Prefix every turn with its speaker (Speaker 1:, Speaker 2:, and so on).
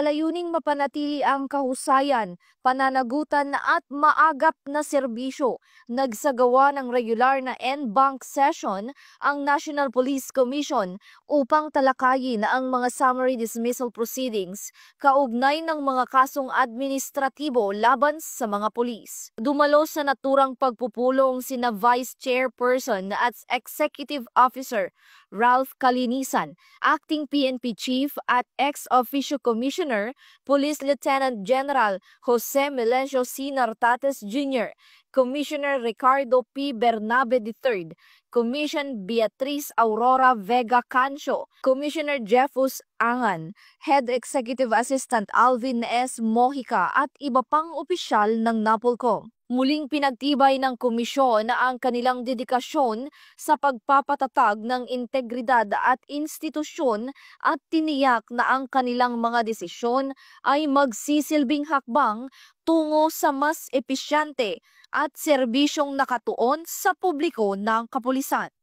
Speaker 1: layuning mapanatili ang kahusayan, pananagutan at maagap na serbisyo. Nagsagawa ng regular na en-banc session ang National Police Commission upang talakayin ang mga summary dismissal proceedings kaugnay ng mga kasong administratibo laban sa mga pulis. Dumalo sa naturang pagpupulong sina Vice Chairperson at Executive Officer Ralph Calinisan, Acting PNP Chief at Ex-Officio Commissioner, Police Lieutenant General Jose Melencio C. Nartates Jr., Commissioner Ricardo P. Bernabe III, Commission Beatriz Aurora Vega Cancio, Commissioner Jeffus Angan, Head Executive Assistant Alvin S. Mojica at iba pang opisyal ng NAPOLCOM. Muling pinagtibay ng komisyon na ang kanilang dedikasyon sa pagpapatatag ng integridad at institusyon at tiniyak na ang kanilang mga desisyon ay magsisilbing hakbang tungo sa mas episyente at serbisyong nakatuon sa publiko ng kapulisan.